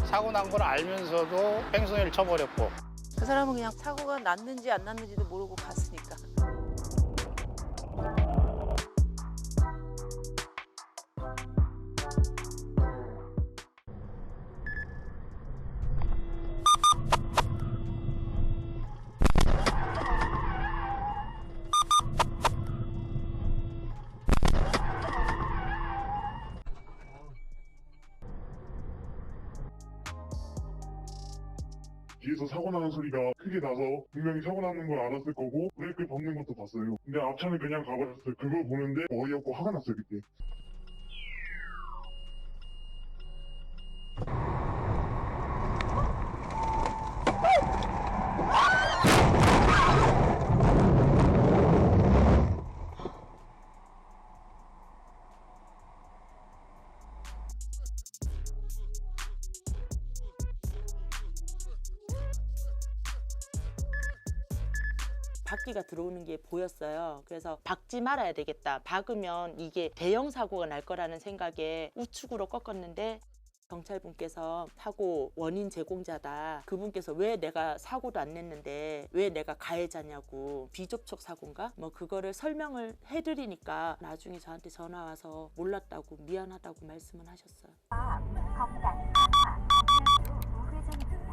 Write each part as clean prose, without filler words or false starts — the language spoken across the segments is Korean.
사고 난 걸 알면서도 뺑소니를 쳐버렸고. 그 사람은 그냥 사고가 났는지 안 났는지도 모르고 갔으니까. 뒤에서 사고 나는 소리가 크게 나서 분명히 사고 나는 걸 알았을 거고 브레이크 밟는 것도 봤어요. 근데 앞차는 그냥 가버렸어요. 그걸 보는데 어이없고 화가 났어요 그때. 바퀴가 들어오는 게 보였어요. 그래서 박지 말아야 되겠다. 박으면 이게 대형 사고가 날 거라는 생각에 우측으로 꺾었는데 경찰분께서 사고 원인 제공자다. 그분께서 왜 내가 사고도 안 냈는데 왜 내가 가해자냐고, 비접촉 사고인가? 뭐 그거를 설명을 해드리니까 나중에 저한테 전화 와서 몰랐다고 미안하다고 말씀을 하셨어요. 검단 우회전입니다.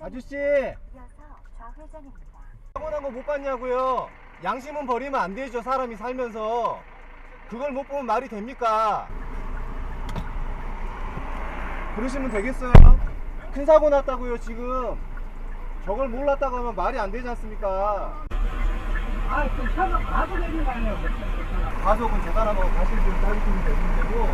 아저씨, 이어서 좌회전입니다. 사고 난 거 못 봤냐고요? 양심은 버리면 안 되죠, 사람이 살면서. 그걸 못 보면 말이 됩니까? 그러시면 되겠어요? 큰 사고 났다고요, 지금. 저걸 몰랐다고 하면 말이 안 되지 않습니까? 그 차가 과속했는 거 아니에요? 과속은 재단하고 가실 분 따지시면 되는 거고,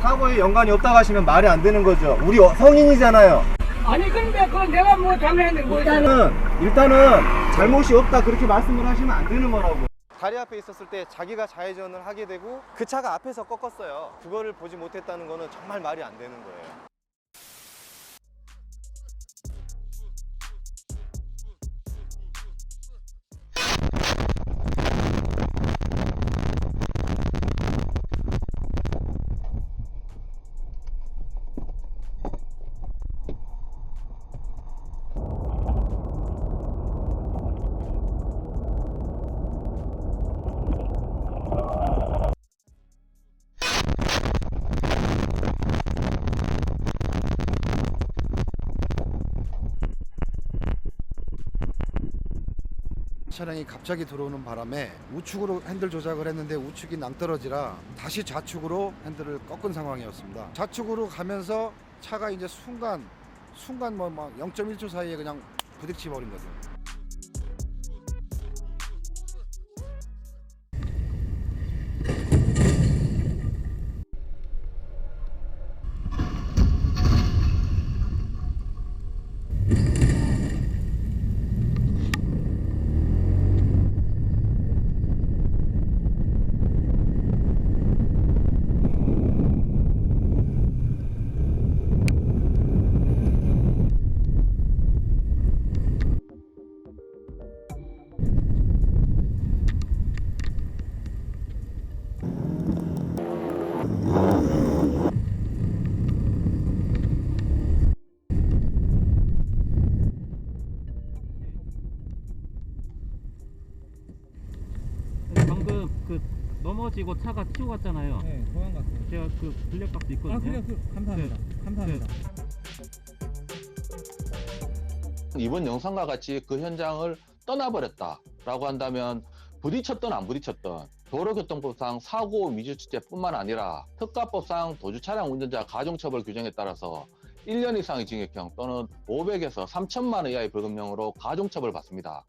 사고에 연관이 없다고 하시면 말이 안 되는 거죠. 우리 성인이잖아요. 아니 근데 그건 내가 뭐 잘못했는데 뭐 일단은 잘못이 없다 그렇게 말씀을 하시면 안 되는 거라고. 다리 앞에 있었을 때 자기가 좌회전을 하게 되고 그 차가 앞에서 꺾었어요. 그거를 보지 못했다는 거는 정말 말이 안 되는 거예요. 차량이 갑자기 들어오는 바람에 우측으로 핸들 조작을 했는데 우측이 낭떠러지라 다시 좌측으로 핸들을 꺾은 상황이었습니다. 좌측으로 가면서 차가 이제 순간 뭐 0.1초 사이에 그냥 부딪혀 버린 거죠. 방금 그 넘어지고 차가 튀고 갔잖아요. 네, 도망갔어요. 제가 그 블랙박스 있거든요. 아, 그래요? 감사합니다. 네. 감사합니다. 이번 영상과 같이 그 현장을 떠나버렸다라고 한다면 부딪혔든 안 부딪혔든 도로교통법상 사고 미주축제뿐만 아니라 특가법상 도주차량 운전자 가중처벌 규정에 따라서 1년 이상의 징역형 또는 500에서 3천만 원 이하의 벌금형으로 가중처벌 받습니다.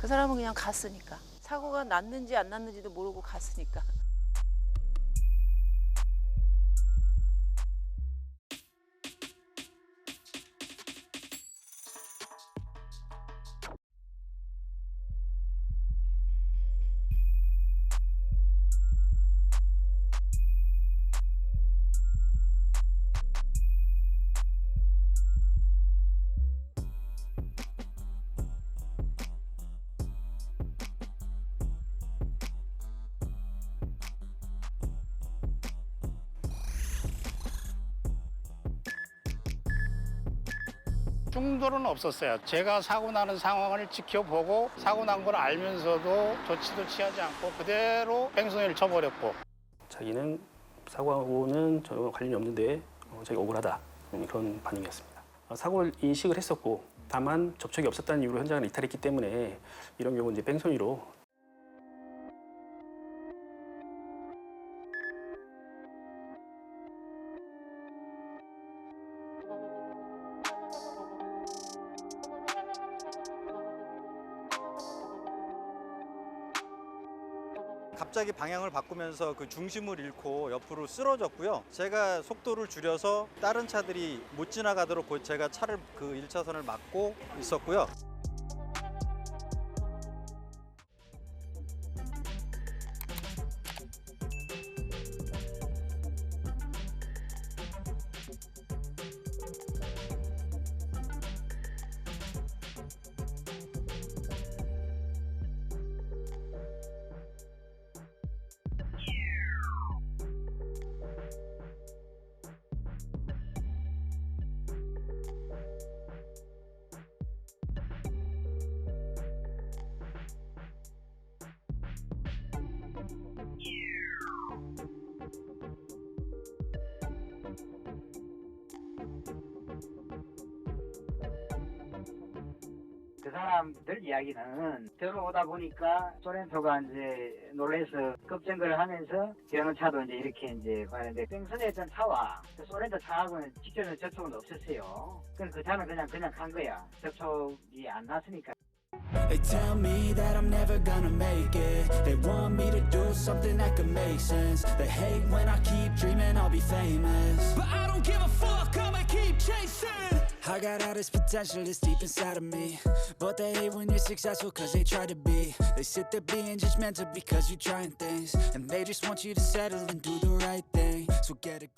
그 사람은 그냥 갔으니까. 사고가 났는지 안 났는지도 모르고 갔으니까. 충돌은 없었어요. 제가 사고 나는 상황을 지켜보고 사고 난 걸 알면서도 조치도 취하지 않고 그대로 뺑소니를 쳐버렸고. 자기는 사고하고는 전혀 관련이 없는데 자기가 억울하다 그런 반응이었습니다. 사고를 인식을 했었고 다만 접촉이 없었다는 이유로 현장을 이탈했기 때문에 이런 경우 이제 뺑소니로. 갑자기 방향을 바꾸면서 그 중심을 잃고 옆으로 쓰러졌고요. 제가 속도를 줄여서 다른 차들이 못 지나가도록 제가 차를 그 1차선을 막고 있었고요. 그 사람들 이야기는 들어오다 보니까 소렌토가 이제 놀래서 급정거를 하면서 경차도 이제 이렇게 이제 가는데 뺑소니했던 차와 그 소렌토 차하고는 직접적인 접촉은 없었어요. 그 차는 그냥 간 거야. 접촉이 안 났으니까. They tell me that I'm never gonna make it. They want me to do something that could make sense. They hate when I keep dreaming I'll be famous, but I don't give a fuck, I'ma keep chasing. I got all this potential that's deep inside of me, but they hate when you're successful cause they try to be. They sit there being judgmental because you're trying things, and they just want you to settle and do the right thing. So get a good